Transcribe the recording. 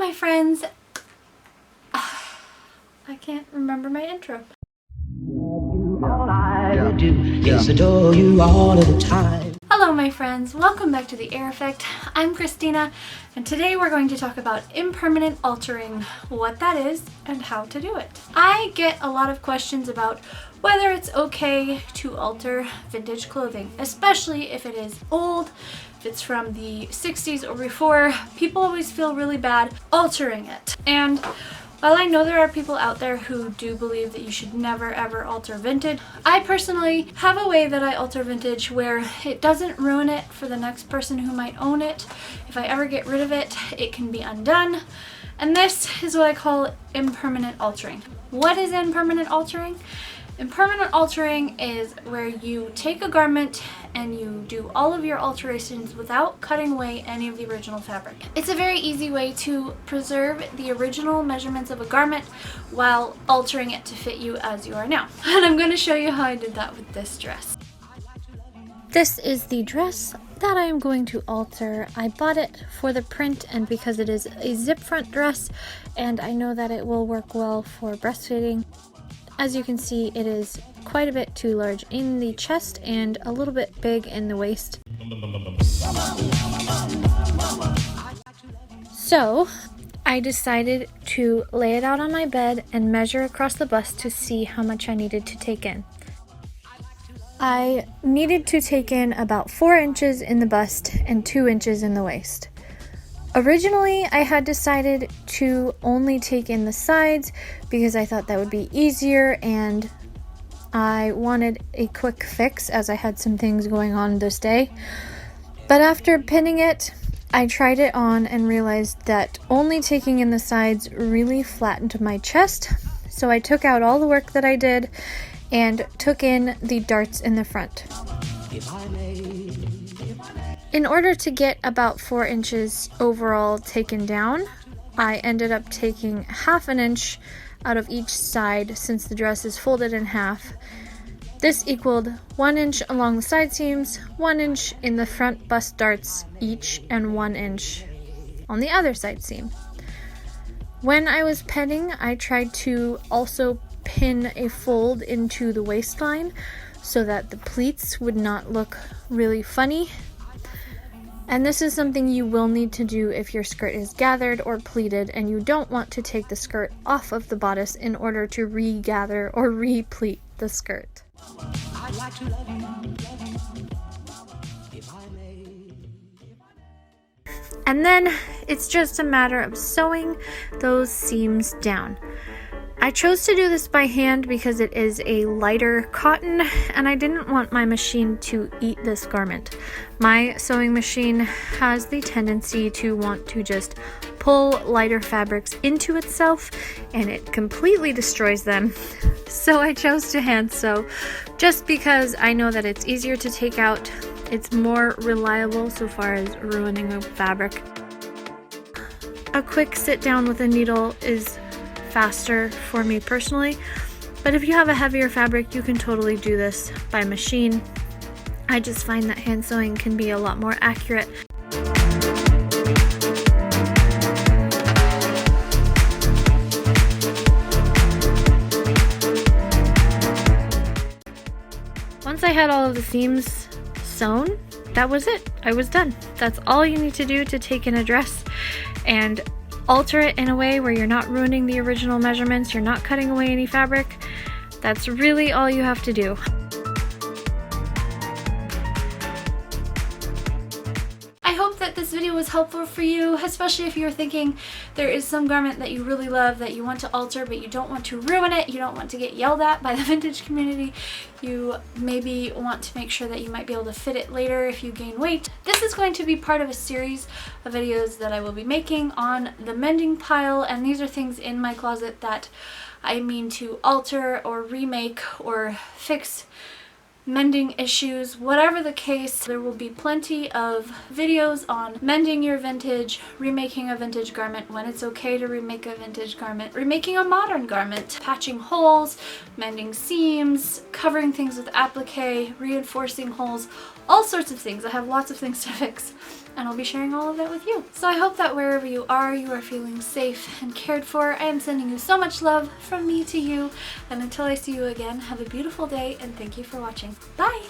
my friends. I can't remember my intro. All I do is adore you all of the time. Hello my friends, welcome back to The Air Effect. I'm Christina, and today we're going to talk about impermanent altering, what that is, and how to do it. I get a lot of questions about whether it's okay to alter vintage clothing, especially if it is old, if it's from the 60s or before. People always feel really bad altering it. And while I know there are people out there who do believe that you should never ever alter vintage, I personally have a way that I alter vintage where it doesn't ruin it for the next person who might own it. If I ever get rid of it, it can be undone. And this is what I call impermanent altering. What is impermanent altering? Impermanent altering is where you take a garment and you do all of your alterations without cutting away any of the original fabric. It's a very easy way to preserve the original measurements of a garment while altering it to fit you as you are now. And I'm going to show you how I did that with this dress. This is the dress that I am going to alter. I bought it for the print and because it is a zip front dress, and I know that it will work well for breastfeeding. As you can see, it is quite a bit too large in the chest and a little bit big in the waist. So I decided to lay it out on my bed and measure across the bust to see how much I needed to take in. I needed to take in about 4 inches in the bust and 2 inches in the waist. Originally, I had decided to only take in the sides because I thought that would be easier and I wanted a quick fix as I had some things going on this day. But after pinning it, I tried it on and realized that only taking in the sides really flattened my chest. So I took out all the work that I did and took in the darts in the front. In order to get about 4 inches overall taken down, I ended up taking ½ an inch out of each side since the dress is folded in half. This equaled 1 inch along the side seams, 1 inch in the front bust darts each, and 1 inch on the other side seam. When I was pinning, I tried to also pin a fold into the waistline so that the pleats would not look really funny. And this is something you will need to do if your skirt is gathered or pleated and you don't want to take the skirt off of the bodice in order to regather or re-pleat the skirt. And then it's just a matter of sewing those seams down. I chose to do this by hand because it is a lighter cotton and I didn't want my machine to eat this garment. My sewing machine has the tendency to want to just pull lighter fabrics into itself and it completely destroys them. So I chose to hand sew just because I know that it's easier to take out, it's more reliable so far as ruining a fabric. A quick sit down with a needle is faster for me personally, but if you have a heavier fabric, you can totally do this by machine. I just find that hand sewing can be a lot more accurate. Once I had all of the seams sewn, that was it. I was done. That's all you need to do to take in a dress and alter it in a way where you're not ruining the original measurements, you're not cutting away any fabric. That's really all you have to do. I hope that this video was helpful for you, especially if you're thinking there is some garment that you really love that you want to alter but you don't want to ruin it, you don't want to get yelled at by the vintage community, you maybe want to make sure that you might be able to fit it later if you gain weight. This is going to be part of a series of videos that I will be making on the mending pile, and these are things in my closet that I mean to alter or remake or fix mending issues. Whatever the case, there will be plenty of videos on mending your vintage, remaking a vintage garment when it's okay to remake a vintage garment, remaking a modern garment, patching holes, mending seams, covering things with applique, reinforcing holes, all sorts of things. I have lots of things to fix, and I'll be sharing all of that with you. So I hope that wherever you are feeling safe and cared for. I am sending you so much love from me to you, and until I see you again, have a beautiful day, and thank you for watching. Bye!